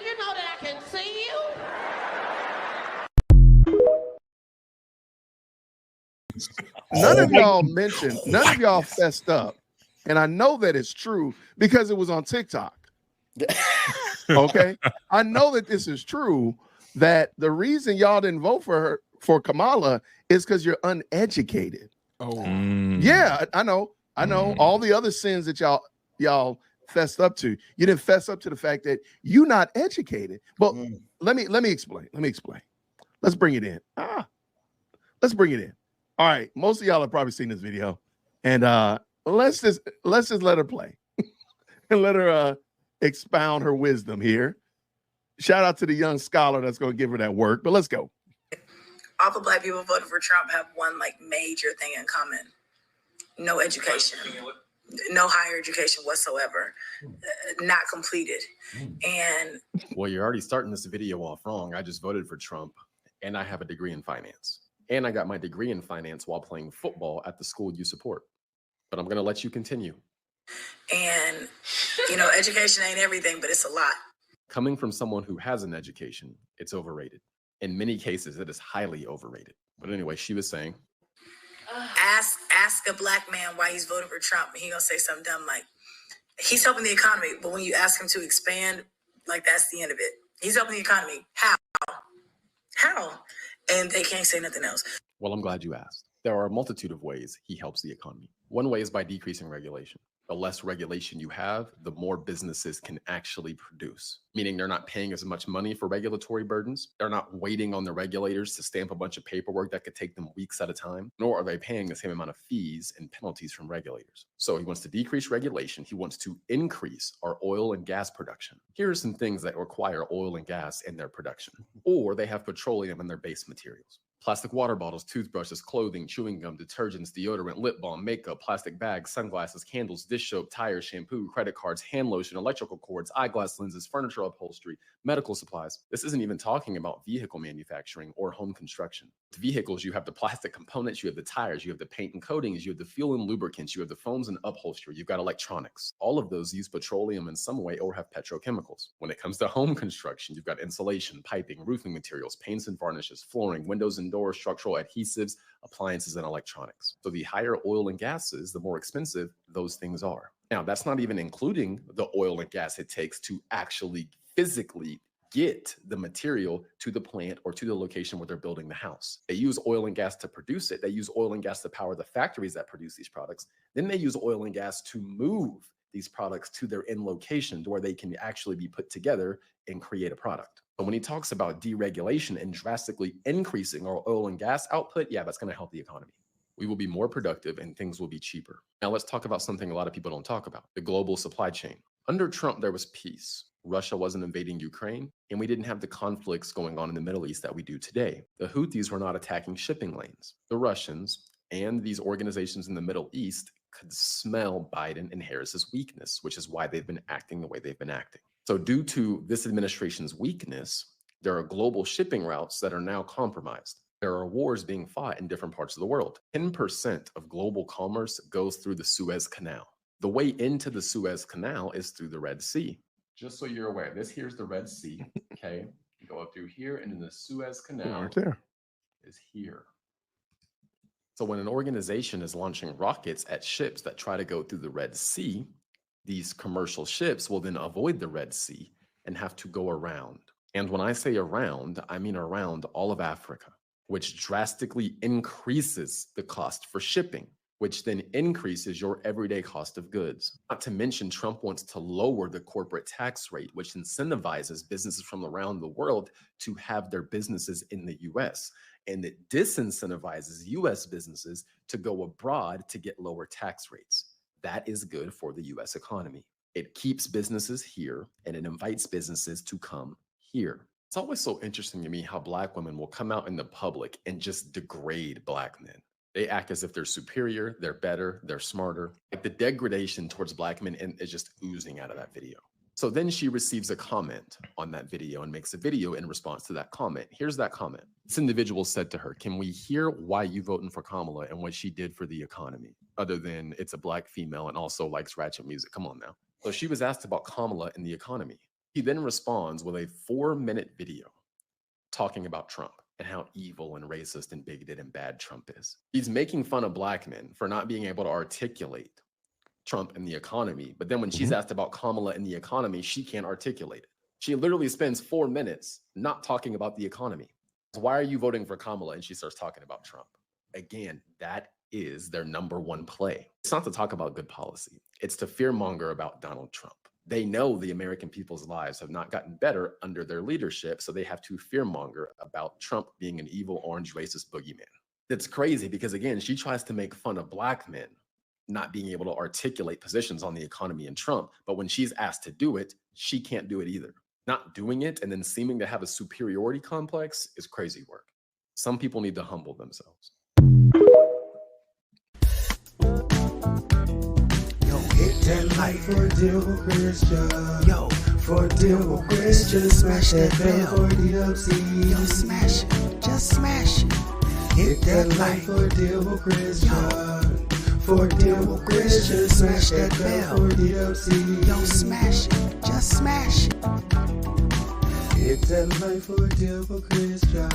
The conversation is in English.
you know that I can see you? None of y'all fessed up. And I know that it's true because it was on TikTok. Okay. I know that this is true, that the reason y'all didn't vote for Kamala is because you're uneducated. Yeah, I know. All the other sins that y'all fessed up to. You didn't fess up to the fact that you're not educated. But let me explain. Let's bring it in. Let's bring it in. All right. Most of y'all have probably seen this video. And let's just let her play and let her expound her wisdom here. Shout out to the young scholar that's going to give her that work. But let's go. All the Black people voting for Trump have one major thing in common: no education, no higher education whatsoever, not completed. And well, you're already starting this video off wrong. I just voted for Trump, and I have a degree in finance, and I got my degree in finance while playing football at the school you support. But I'm going to let you continue. And education ain't everything, but it's a lot. Coming from someone who has an education, it's overrated. In many cases, it is highly overrated. But anyway, she was saying, ask a Black man why he's voting for Trump, and he gonna say something dumb like, he's helping the economy. But when you ask him to expand, that's the end of it. He's helping the economy. How? And they can't say nothing else. Well, I'm glad you asked. There are a multitude of ways he helps the economy. One way is by decreasing regulation. The less regulation you have, the more businesses can actually produce, meaning they're not paying as much money for regulatory burdens. They're not waiting on the regulators to stamp a bunch of paperwork that could take them weeks at a time, nor are they paying the same amount of fees and penalties from regulators. So he wants to decrease regulation. He wants to increase our oil and gas production. Here are some things that require oil and gas in their production, or they have petroleum in their base materials. Plastic water bottles, toothbrushes, clothing, chewing gum, detergents, deodorant, lip balm, makeup, plastic bags, sunglasses, candles, dish soap, tires, shampoo, credit cards, hand lotion, electrical cords, eyeglass lenses, furniture upholstery, medical supplies. This isn't even talking about vehicle manufacturing or home construction. With vehicles, you have the plastic components, you have the tires, you have the paint and coatings, you have the fuel and lubricants, you have the foams and upholstery, you've got electronics. All of those use petroleum in some way or have petrochemicals. When it comes to home construction, you've got insulation, piping, roofing materials, paints and varnishes, flooring, windows and doors, structural adhesives, appliances, and electronics. So the higher oil and gases, the more expensive those things are. Now, that's not even including the oil and gas it takes to actually physically get the material to the plant or to the location where they're building the house. They use oil and gas to produce it. They use oil and gas to power the factories that produce these products. Then they use oil and gas to move these products to their end location where they can actually be put together and create a product. But when he talks about deregulation and drastically increasing our oil and gas output, yeah, that's going to help the economy. We will be more productive and things will be cheaper. Now let's talk about something a lot of people don't talk about: the global supply chain. Under Trump, there was peace. Russia wasn't invading Ukraine, and we didn't have the conflicts going on in the Middle East that we do today. The Houthis were not attacking shipping lanes. The Russians and these organizations in the Middle East could smell Biden and Harris's weakness, which is why they've been acting the way they've been acting. So due to this administration's weakness, there are global shipping routes that are now compromised. There are wars being fought in different parts of the world. 10% of global commerce goes through the Suez Canal. The way into the Suez Canal is through the Red Sea. Just so you're aware, here's the Red Sea, okay? You go up through here, and then the Suez Canal right there is here. So when an organization is launching rockets at ships that try to go through the Red Sea, these commercial ships will then avoid the Red Sea and have to go around. And when I say around, I mean around all of Africa, which drastically increases the cost for shipping, which then increases your everyday cost of goods. Not to mention, Trump wants to lower the corporate tax rate, which incentivizes businesses from around the world to have their businesses in the US. And it disincentivizes US businesses to go abroad to get lower tax rates. That is good for the US economy. It keeps businesses here and it invites businesses to come here. It's always so interesting to me how Black women will come out in the public and just degrade Black men. They act as if they're superior, they're better, they're smarter. Like the degradation towards Black men is just oozing out of that video. So then she receives a comment on that video and makes a video in response to that comment. Here's that comment. This individual said to her, "Can we hear why you voting for Kamala and what she did for the economy, other than it's a Black female and also likes ratchet music? Come on now." So she was asked about Kamala and the economy. He then responds with a 4-minute video talking about Trump and how evil and racist and bigoted and bad Trump is. He's making fun of black men for not being able to articulate Trump and the economy. But then when she's asked about Kamala and the economy, she can't articulate it. She literally spends 4 minutes not talking about the economy. Why are you voting for Kamala? And she starts talking about Trump. Again, that is their number one play. It's not to talk about good policy. It's to fearmonger about Donald Trump. They know the American people's lives have not gotten better under their leadership, so they have to fearmonger about Trump being an evil, orange, racist boogeyman. It's crazy because, again, she tries to make fun of black men not being able to articulate positions on the economy and Trump, but when she's asked to do it, she can't do it either. Not doing it and then seeming to have a superiority complex is crazy work. Some people need to humble themselves. Hit that like for deal with Christian. Yo, for deal with Christian. Smash that bell for DWC. Yo, smash it. Just smash it. Hit that like for deal with Christian. For deal with Christian. Smash that bell for DWC. Yo, smash it. Just smash it. Hit that like for deal with Christian.